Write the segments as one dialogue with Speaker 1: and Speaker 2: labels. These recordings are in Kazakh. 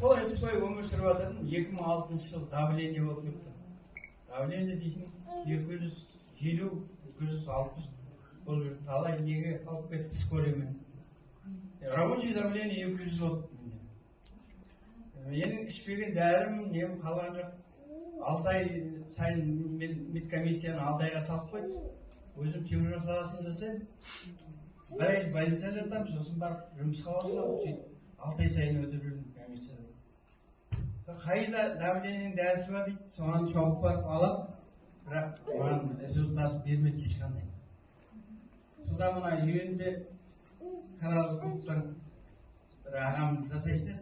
Speaker 1: солай өмір сүріп жатырмын. 2006 жыл давление болып кетті. Давление дейтін 250-260 бұл жүрді. Талай неге алып кетті скорыймен. Рабочий давление 200 болды. Менің ішпеген дәрім нем қалған жоқ. 6 ай сайын медкомиссияны 6 айға салып қойды. Өзім теміржол саласында жасаймын. 1 ай больницада жатамын, сосын барып жұмысқа ауысамын. 6 ай сайын өтіп жүрдім комиссияда. Қайда давлениенің дәрісі бар дейді, соған шауып барып алам, бірақ оған результат бермейді ешқандай. Содан мына үйінде Қаралы клубтан бір ағам жасайды,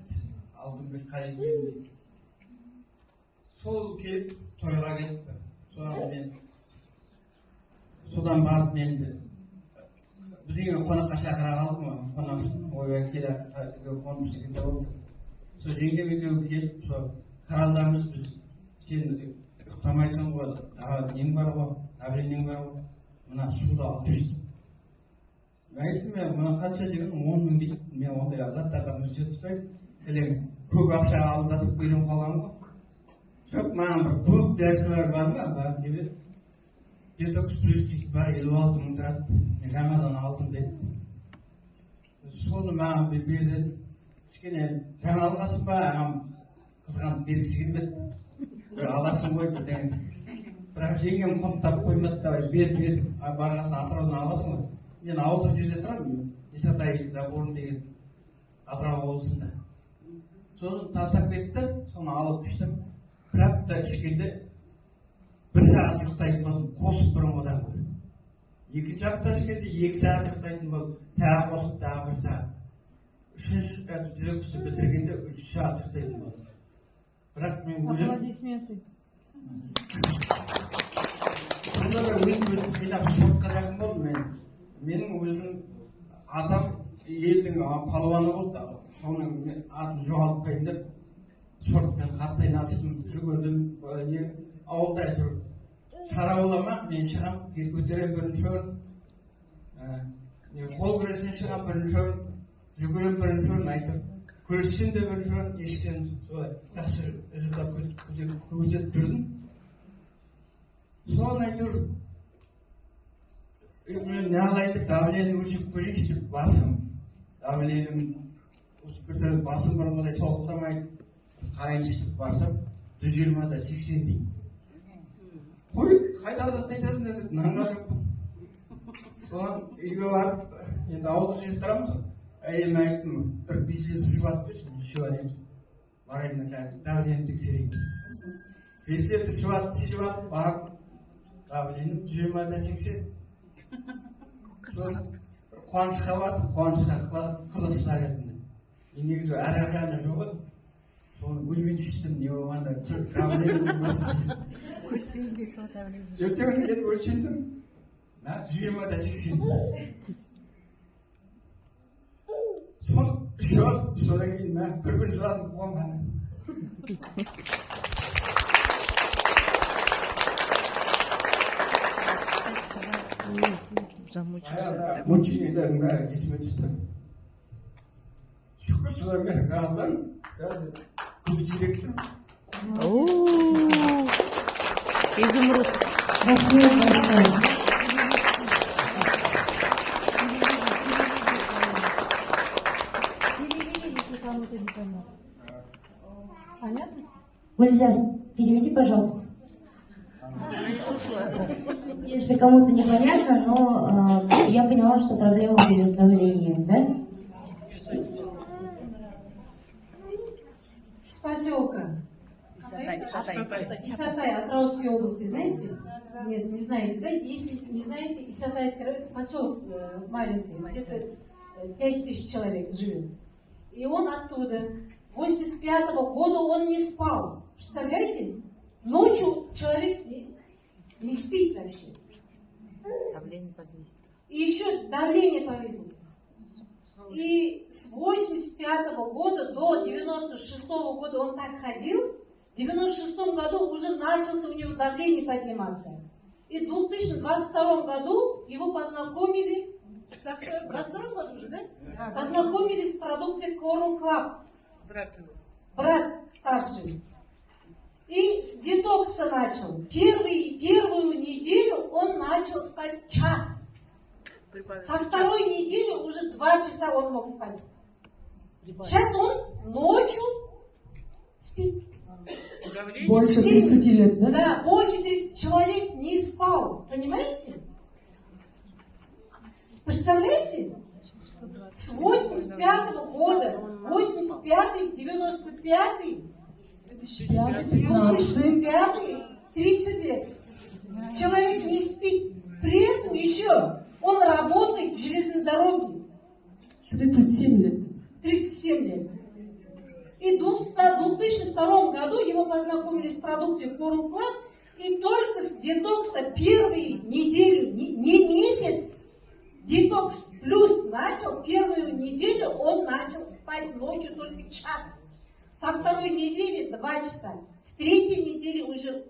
Speaker 1: Алтынбек Қалиев дейді. Сол келіп тойға кетті. Содан барып менді бізге қонаққа шақыра қалдым ғой, қонақ ойбай келіп қонып секілді болды. Сол жеңгем екеуі келіп, сол Қаралдамыз біз, сен ұйықтамайсың ғой, нең бар ғой, давлениең бар ғой, мына суды алып ішті. Мен айттым, мына қанша деген 10 мың дейді, мен ондай азаттарға мүсте тұтпаймын, көп ақша алып жатып берем қалған ғой. Жоқ, маған бір көп дәрісі бар ма? Бар деп детокс плюс дейді, бар 56 мың тұрады, мен жаңадан алдым деді. Соны маған бердім. Кішкене жаңа алғасын ба, ағам қызғанып бергісі келмеді. Аласың ғой бірдеңе. Бірақ жеңгем құнттап қоймады, бер, барғасын Атыраудан аласың ғой. Мен ауылдық жерде тұрамын, Исатай Заборын деген Атырау облысында. Соны тастап кетті, соны алып іштім. Бір апта ішкенде 1 сағат ұйықтайтын болдым, қосып бұрынғыдан көріп. 2 апта ішкенде 2 сағат ұйықтайтын болдым, тағы қосып тағы 1 сағат. 3-ші детоксты бітіргенде 3 сағат ұйықтайтын болдым. Бірақ мен өзім... Аплодисменты. Сонда да өзім қинап спортқа жақын болдым мен. Менің өзімнің атам елдің палуаны болды. Соның атын жоғалтпайын деп спортпен қатты айналыстым, жүгірдім. Ауылда әйтеуір шарауылама мен шығам, көтерем бірінші орын. Қол күресіне шығам бірінші орын, жүгірем бірінші орын, әйтеуір күрестен де бірінші орын, ешіктен солай жақсы результат көрсетіп жүрдім. Соны әйтеуір мен не алайын, давлениені өлшеп көрейінші деп басым. Давлением басым бұрынғыдай солқылдамайды. Қарайыншы деп барсам, 120-да 80 дейді. Қой, қайда азатын айтасың деді, нанға жоқпын. Соған үйге барып, енді ауылдық жерде тұрамыз ғой. Әйеліме айттым, бір 5 литр шұбат берсін, ішіп алайын. Барайын, давлениені тексерейін. 5 литр шұбат ішіп алып, барып, давлением 120-да 80. Сосын қуанышқа бардым, қуанышқа қылысыздар ретінде. Негізі әрі-әрі жоқ еді. Соны өлген шештім, не болғанда давлением болмасын. Ертеңін келіп өлшендім, 120-да 80. Соны ішіп алып, содан кейін бір күн жыладым, қуанғаны. Мучениелердің бәрі есіме түсті. Шүкір солар мен ғалдан қазір көз директор.
Speaker 2: Изумруд.
Speaker 3: Гульзар, переведи, пожалуйста. Если кому-то непонятно, но я поняла, что проблема были с давлением, да?
Speaker 4: С поселка Исатай, Атырауской области, знаете? Нет, не знаете, да? Если не знаете, Исатайский район, это поселок маленький, где-то 5000 человек живет. И он оттуда. 85-го года он не спал. Представляете? Ночью человек не спит вообще.
Speaker 2: Давление повесится.
Speaker 4: И еще давление повесится. И с 85-го года до 96-го года он так ходил. В 96-м году уже начался у него давление подниматься. И в 2022 году его познакомили, в 2022 году уже, да? Познакомили с продукцией Coral Club. брат старший. И с детокса начал. Первую неделю он начал спать час. Со второй недели уже 2 часа он мог спать. Сейчас он ночью спит.
Speaker 5: Больше 30 лет, да?
Speaker 4: Да, больше 30 человек не спал. Понимаете? Представляете? С 85-го года, 85-й, 95-й, 2005-й, 30 лет. Человек не спит. При этом еще он работает в железной дороге.
Speaker 5: 37 лет.
Speaker 4: 37 лет. И в 2002 году его познакомили с продукцией Coral Club, и только с детокса первые неделю, не месяц, детокс плюс начал, первую неделю он начал спать ночью только час. Со второй недели 2 часа. С третьей недели уже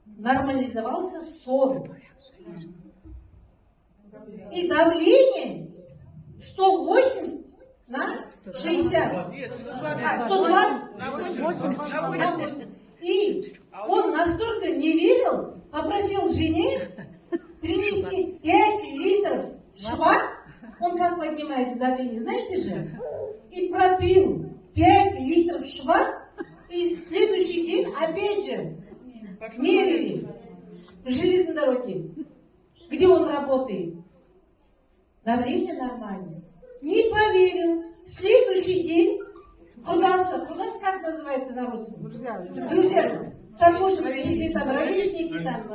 Speaker 4: нормализовался сон. И давление 180 на 60. 120. И он настолько не верил, попросил жене принести 5 литров шваб. Он как поднимается давление, знаете же? И пропил 5 литров шваб. И следующий день опять же мерили в железной дороге, где он работает. Давление нормальное. Не поверил. В следующий день кудаса, как называется на русском? Друзья. Сокурсники, там, ровесники там.